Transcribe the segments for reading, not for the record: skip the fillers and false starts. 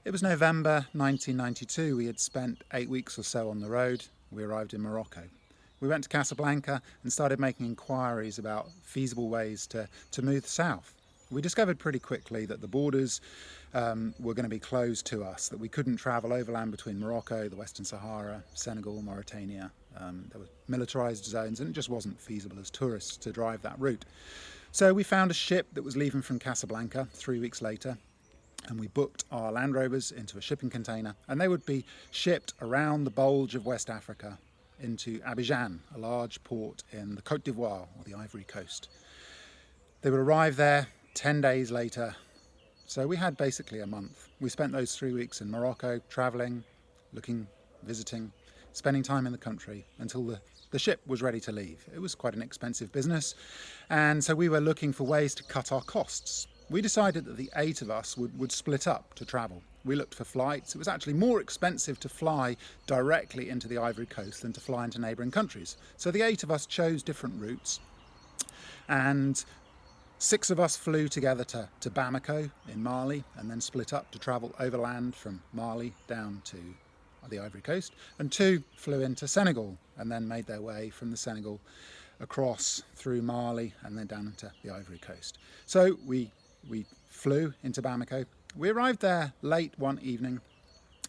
It was November 1992. We had spent 8 weeks or so on the road. We arrived in Morocco. We went to Casablanca and started making inquiries about feasible ways to move south. We discovered pretty quickly that the borders were going to be closed to us, that we couldn't travel overland between Morocco, the Western Sahara, Senegal, Mauritania. There were militarised zones and it just wasn't feasible as tourists to drive that route. So we found a ship that was leaving from Casablanca 3 weeks later, and we booked our Land Rovers into a shipping container, and they would be shipped around the bulge of West Africa into Abidjan, a large port in the Côte d'Ivoire, or the Ivory Coast. They would arrive there 10 days later, so we had basically a month. We spent those 3 weeks in Morocco, travelling, looking, visiting, spending time in the country until the ship was ready to leave. It was quite an expensive business, and so we were looking for ways to cut our costs. We decided that the 8 of us would split up to travel. We looked for flights. It was actually more expensive to fly directly into the Ivory Coast than to fly into neighbouring countries. So the 8 of us chose different routes, and 6 of us flew together to Bamako in Mali, and then split up to travel overland from Mali down to the Ivory Coast, and 2 flew into Senegal and then made their way from the Senegal across through Mali and then down to the Ivory Coast. So we flew into Bamako. We arrived there late one evening.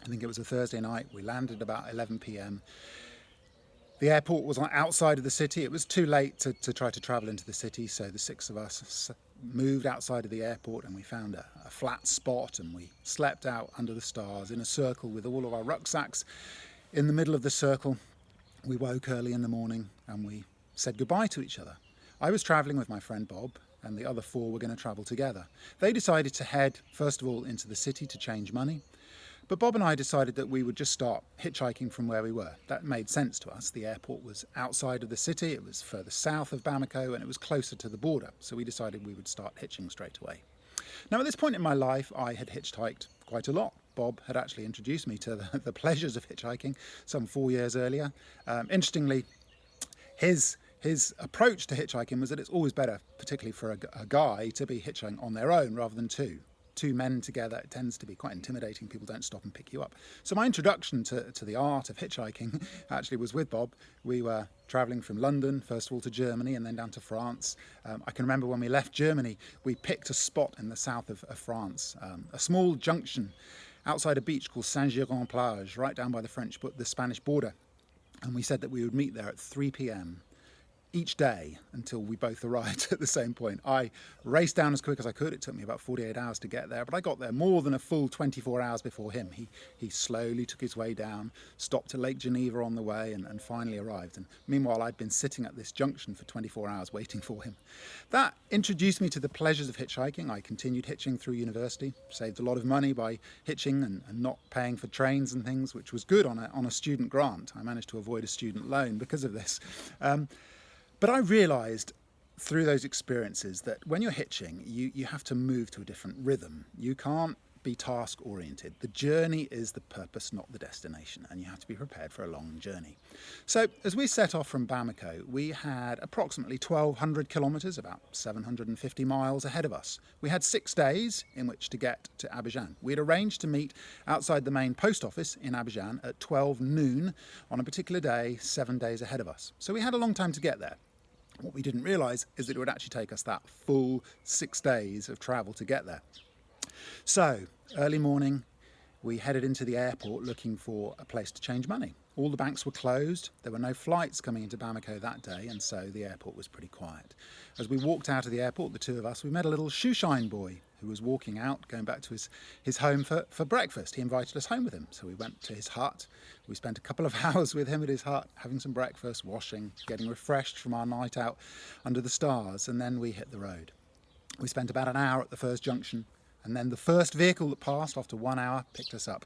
I think it was a Thursday night. We landed about 11 p.m. The airport was outside of the city. It was too late to try to travel into the city, so the 6 of us moved outside of the airport, and we found a flat spot, and we slept out under the stars in a circle with all of our rucksacks in the middle of the circle. We woke early in the morning and we said goodbye to each other. I was travelling with my friend Bob, and the other 4 were going to travel together. They decided to head, first of all, into the city to change money. But Bob and I decided that we would just start hitchhiking from where we were. That made sense to us. The airport was outside of the city, it was further south of Bamako, and it was closer to the border. So we decided we would start hitching straight away. Now, at this point in my life, I had hitchhiked quite a lot. Bob had actually introduced me to the pleasures of hitchhiking some 4 years earlier. Interestingly, his approach to hitchhiking was that it's always better, particularly for a guy, to be hitchhiking on their own rather than 2. 2 men together, it tends to be quite intimidating. People don't stop and pick you up. So my introduction to the art of hitchhiking actually was with Bob. We were travelling from London, first of all to Germany and then down to France. I can remember when we left Germany, we picked a spot in the south of France, a small junction outside a beach called Saint-Girons-Plage, right down by the Spanish border. And we said that we would meet there at 3 p.m. each day until we both arrived at the same point. I raced down as quick as I could. It took me about 48 hours to get there, but I got there more than a full 24 hours before him. He slowly took his way down, stopped at Lake Geneva on the way, and finally arrived. And meanwhile, I'd been sitting at this junction for 24 hours waiting for him. That introduced me to the pleasures of hitchhiking. I continued hitching through university, saved a lot of money by hitching and not paying for trains and things, which was good on a student grant. I managed to avoid a student loan because of this. But I realised through those experiences that when you're hitching, you have to move to a different rhythm. You can't be task-oriented. The journey is the purpose, not the destination, and you have to be prepared for a long journey. So as we set off from Bamako, we had approximately 1,200 kilometres, about 750 miles ahead of us. We had 6 days in which to get to Abidjan. We had arranged to meet outside the main post office in Abidjan at 12 noon on a particular day, 7 days ahead of us. So we had a long time to get there. What we didn't realise is that it would actually take us that full 6 days of travel to get there. So, early morning, we headed into the airport looking for a place to change money. All the banks were closed, there were no flights coming into Bamako that day, and so the airport was pretty quiet. As we walked out of the airport, the 2 of us, we met a little shoeshine boy who was walking out, going back to his home for breakfast. He invited us home with him, so we went to his hut. We spent a couple of hours with him at his hut, having some breakfast, washing, getting refreshed from our night out under the stars, and then we hit the road. We spent about an hour at the first junction, and then the first vehicle that passed after 1 hour picked us up.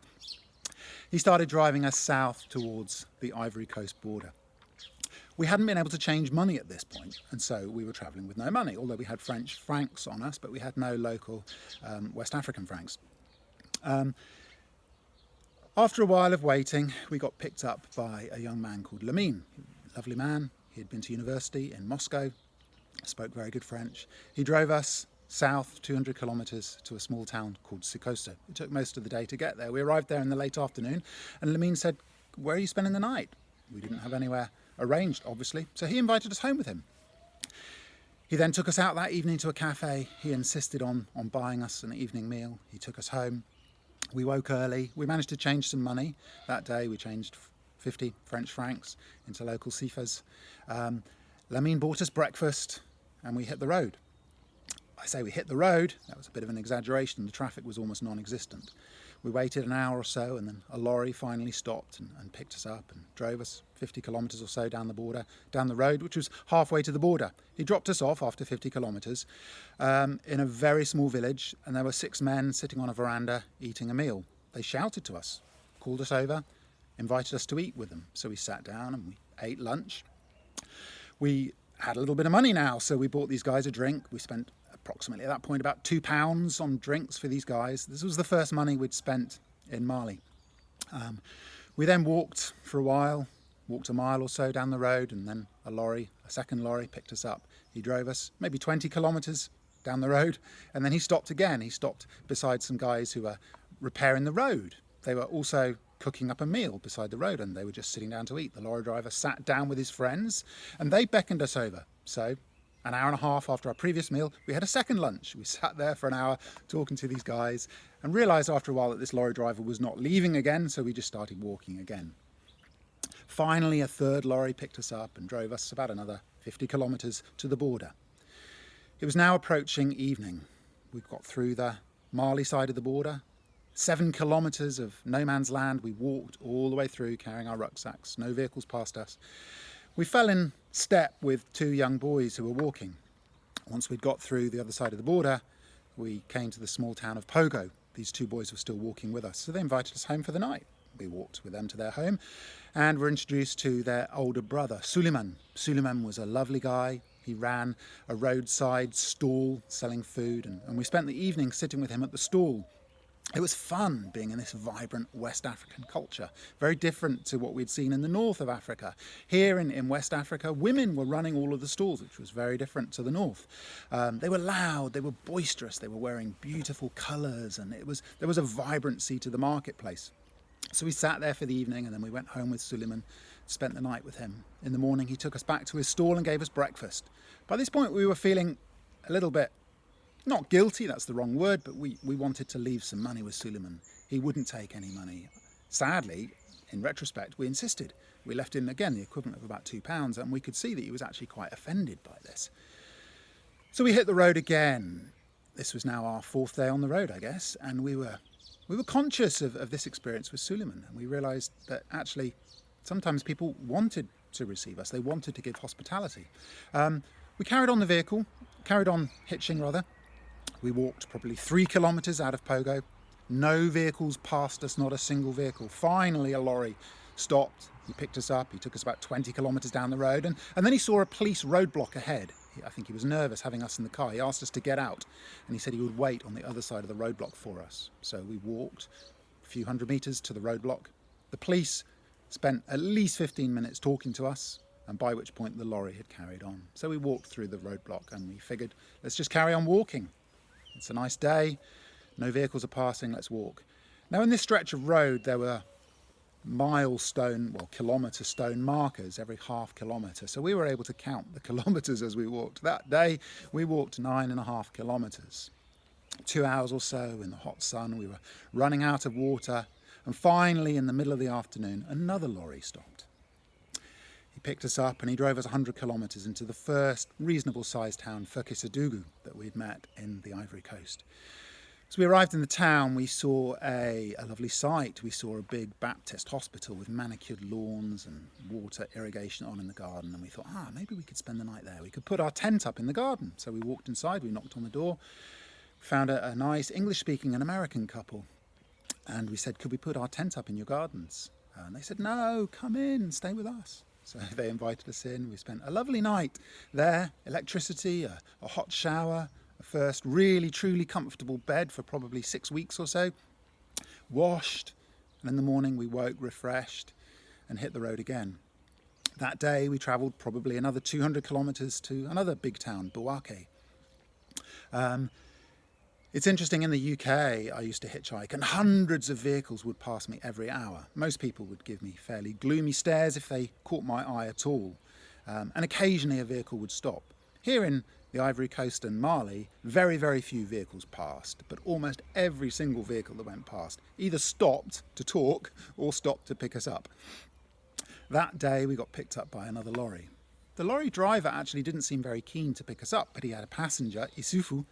He started driving us south towards the Ivory Coast border. We hadn't been able to change money at this point, and so we were travelling with no money, although we had French francs on us, but we had no local West African francs. After a while of waiting, we got picked up by a young man called Lamine. Lovely man. He had been to university in Moscow, spoke very good French. He drove us south 200 kilometres to a small town called Sikosa. It took most of the day to get there. We arrived there in the late afternoon, and Lamine said, "Where are you spending the night?" We didn't have anywhere arranged, obviously, so he invited us home with him. He then took us out that evening to a cafe. He insisted on buying us an evening meal. He took us home. We woke early. We managed to change some money. That day we changed 50 French francs into local CFAs. Lamine bought us breakfast and we hit the road. I say we hit the road, that was a bit of an exaggeration. The traffic was almost non-existent. We waited an hour or so and then a lorry finally stopped and picked us up and drove us 50 kilometres or so down the road, which was halfway to the border. He dropped us off after 50 kilometres in a very small village, and there were 6 men sitting on a veranda eating a meal. They shouted to us, called us over, invited us to eat with them. So we sat down and we ate lunch. We had a little bit of money now, so we bought these guys a drink. We spent approximately at that point about £2 on drinks for these guys. This was the first money we'd spent in Mali. We then walked for a while, walked a mile or so down the road, and then a second lorry picked us up. He drove us maybe 20 kilometres down the road, and then he stopped again. He stopped beside some guys who were repairing the road. They were also cooking up a meal beside the road, and they were just sitting down to eat. The lorry driver sat down with his friends, and they beckoned us over. So an hour and a half after our previous meal, we had a second lunch. We sat there for an hour talking to these guys and realised after a while that this lorry driver was not leaving again, so we just started walking again. Finally, a third lorry picked us up and drove us about another 50 kilometres to the border. It was now approaching evening. We'd got through the Mali side of the border. 7 kilometres of no man's land. We walked all the way through carrying our rucksacks. No vehicles passed us. We fell in step with 2 young boys who were walking. Once we'd got through the other side of the border, we came to the small town of Pogo. These 2 boys were still walking with us, so they invited us home for the night. We walked with them to their home and were introduced to their older brother, Suleiman. Suleiman was a lovely guy. He ran a roadside stall selling food, and we spent the evening sitting with him at the stall. It was fun being in this vibrant West African culture, very different to what we'd seen in the north of Africa. Here in West Africa, women were running all of the stalls, which was very different to the north. They were loud, they were boisterous, they were wearing beautiful colours, and there was a vibrancy to the marketplace. So we sat there for the evening, and then we went home with Suleiman, spent the night with him. In the morning, he took us back to his stall and gave us breakfast. By this point, we were feeling a little bit, not guilty, that's the wrong word, but we wanted to leave some money with Suleiman. He wouldn't take any money. Sadly, in retrospect, we insisted. We left him, again, the equivalent of about £2, and we could see that he was actually quite offended by this. So we hit the road again. This was now our 4th day on the road, I guess, and we were conscious of this experience with Suleiman, and we realised that actually sometimes people wanted to receive us. They wanted to give hospitality. We carried on hitching rather. We walked probably 3 kilometres out of Pogo. No vehicles passed us, not a single vehicle. Finally, a lorry stopped. He picked us up. He took us about 20 kilometres down the road, and then he saw a police roadblock ahead. I think he was nervous having us in the car. He asked us to get out, and he said he would wait on the other side of the roadblock for us. So we walked a few hundred metres to the roadblock. The police spent at least 15 minutes talking to us, and by which point the lorry had carried on. So we walked through the roadblock, and we figured, let's just carry on walking. It's a nice day, no vehicles are passing, let's walk. Now in this stretch of road there were kilometre stone markers every half kilometre, so we were able to count the kilometres as we walked. That day we walked 9.5 kilometres. 2 hours or so in the hot sun, we were running out of water, and finally in the middle of the afternoon another lorry stopped. He picked us up and he drove us 100 kilometres into the first reasonable sized town, Fixated, that we'd met in the Ivory Coast. So we arrived in the town, we saw a lovely sight. We saw a big Baptist hospital with manicured lawns and water irrigation on in the garden, and we thought, maybe we could spend the night there. We could put our tent up in the garden. So we walked inside, we knocked on the door, found a nice English-speaking and American couple, and we said, could we put our tent up in your gardens? And they said, no, come in, stay with us. So they invited us in. We spent a lovely night there, electricity, a hot shower, a first really truly comfortable bed for probably 6 weeks or so, washed, and in the morning we woke refreshed and hit the road again. That day we travelled probably another 200 kilometres to another big town, Bouake. It's interesting, in the UK, I used to hitchhike and hundreds of vehicles would pass me every hour. Most people would give me fairly gloomy stares if they caught my eye at all. And occasionally a vehicle would stop. Here in the Ivory Coast and Mali, very, very few vehicles passed, but almost every single vehicle that went past either stopped to talk or stopped to pick us up. That day we got picked up by another lorry. The lorry driver actually didn't seem very keen to pick us up, but he had a passenger, Isufu,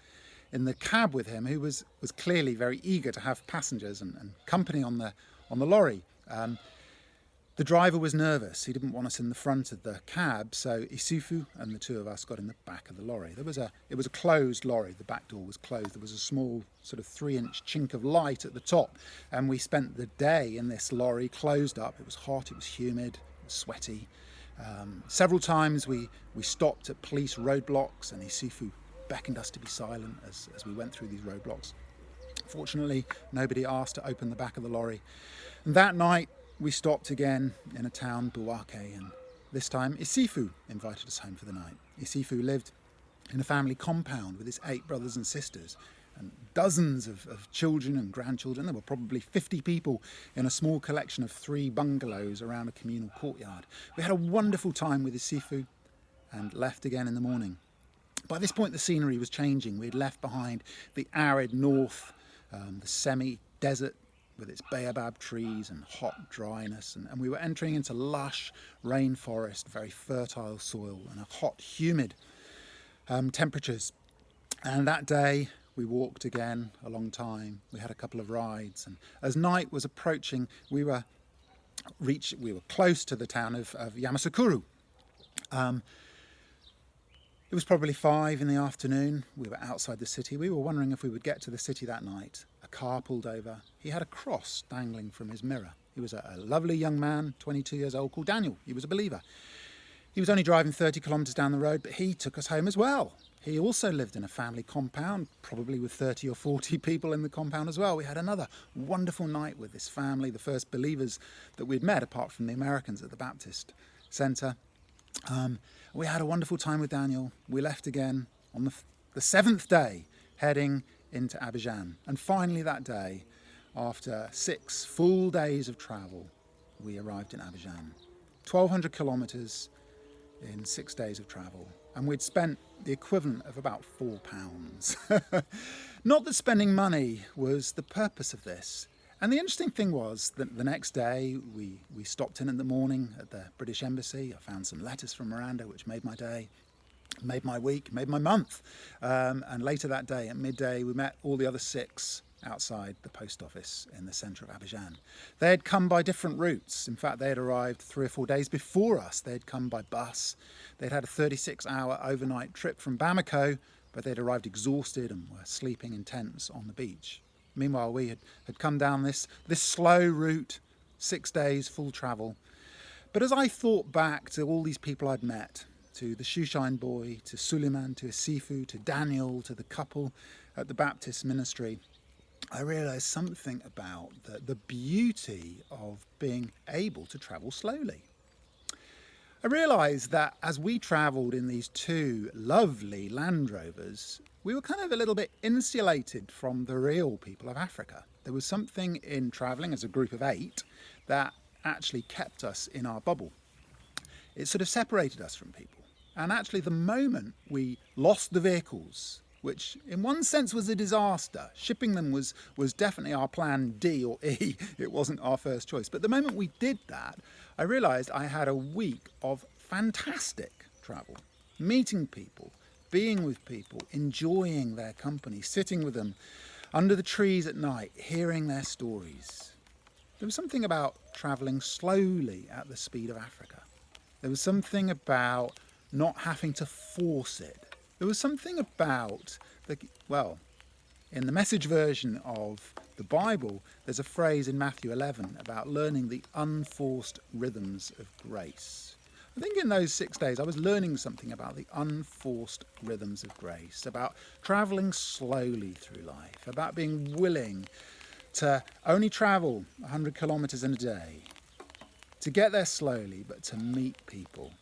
in the cab with him who was clearly very eager to have passengers and company on the lorry. The driver was nervous. He didn't want us in the front of the cab, so Isufu and the two of us got in the back of the lorry. It was a closed lorry. The back door was closed. There was a small sort of 3-inch chink of light at the top, and we spent the day in this lorry closed up. It was hot, it was humid, it was sweaty. Several times we stopped at police roadblocks, and Isufu beckoned us to be silent as we went through these roadblocks. Fortunately, nobody asked to open the back of the lorry. And that night, we stopped again in a town, Bouake, and this time Isufu invited us home for the night. Isufu lived in a family compound with his 8 brothers and sisters and dozens of children and grandchildren. There were probably 50 people in a small collection of 3 bungalows around a communal courtyard. We had a wonderful time with Isufu and left again in the morning. By this point the scenery was changing. We had left behind the arid north, the semi-desert with its baobab trees and hot dryness, and we were entering into lush rainforest, very fertile soil and a hot, humid temperatures. And that day we walked again a long time. We had a couple of rides, and as night was approaching, we were close to the town of Yamoussoukro. It was probably 5 in the afternoon. We were outside the city. We were wondering if we would get to the city that night. A car pulled over. He had a cross dangling from his mirror. He was a lovely young man, 22 years old, called Daniel. He was a believer. He was only driving 30 kilometres down the road, but he took us home as well. He also lived in a family compound, probably with 30 or 40 people in the compound as well. We had another wonderful night with this family, the first believers that we'd met, apart from the Americans at the Baptist Centre. We had a wonderful time with Daniel. We left again on the 7th day, heading into Abidjan. And finally that day, after 6 full days of travel, we arrived in Abidjan. 1,200 kilometres in 6 days of travel. And we'd spent the equivalent of about £4. Not that spending money was the purpose of this. And the interesting thing was that the next day we stopped in the morning at the British Embassy. I found some letters from Miranda, which made my day, made my week, made my month. And later that day at midday, we met all the other 6 outside the post office in the centre of Abidjan. They had come by different routes. In fact, they had arrived 3 or 4 days before us. They had come by bus. They'd had a 36-hour overnight trip from Bamako, but they'd arrived exhausted and were sleeping in tents on the beach. Meanwhile, we had come down this slow route, 6 days, full travel. But as I thought back to all these people I'd met, to the shoeshine boy, to Suleiman, to Isufu, to Daniel, to the couple at the Baptist ministry, I realised something about the beauty of being able to travel slowly. I realised that as we travelled in these 2 lovely Land Rovers, we were kind of a little bit insulated from the real people of Africa. There was something in travelling as a group of 8 that actually kept us in our bubble. It sort of separated us from people. And actually the moment we lost the vehicles, which in one sense was a disaster, shipping them was definitely our plan D or E, it wasn't our first choice. But the moment we did that, I realised I had a week of fantastic travel, meeting people, being with people, enjoying their company, sitting with them under the trees at night, hearing their stories. There was something about travelling slowly at the speed of Africa. There was something about not having to force it. There was something about, in the Message version of the Bible, there's a phrase in Matthew 11 about learning the unforced rhythms of grace. I think in those 6 days I was learning something about the unforced rhythms of grace, about travelling slowly through life, about being willing to only travel 100 kilometres in a day, to get there slowly, but to meet people,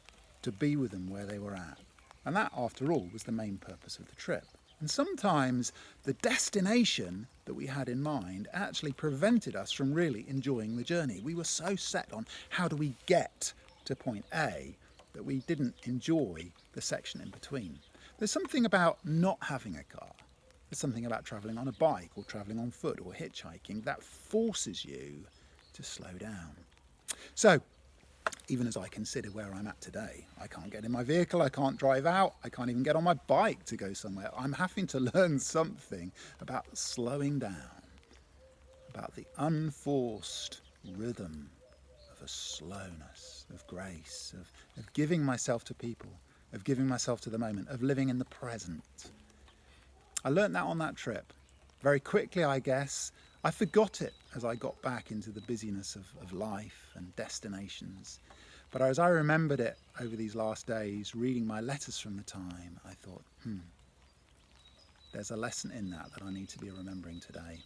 to be with them where they were at. And that, after all, was the main purpose of the trip. And sometimes the destination that we had in mind actually prevented us from really enjoying the journey. We were so set on how do we get to point A that we didn't enjoy the section in between. There's something about not having a car. There's something about travelling on a bike or travelling on foot or hitchhiking that forces you to slow down. So, even as I consider where I'm at today, I can't get in my vehicle, I can't drive out, I can't even get on my bike to go somewhere. I'm having to learn something about slowing down, about the unforced rhythm of a slowness, of grace, of giving myself to people, of giving myself to the moment, of living in the present. I learnt that on that trip. Very quickly, I guess. I forgot it as I got back into the busyness of life and destinations. But as I remembered it over these last days, reading my letters from the time, I thought, there's a lesson in that I need to be remembering today.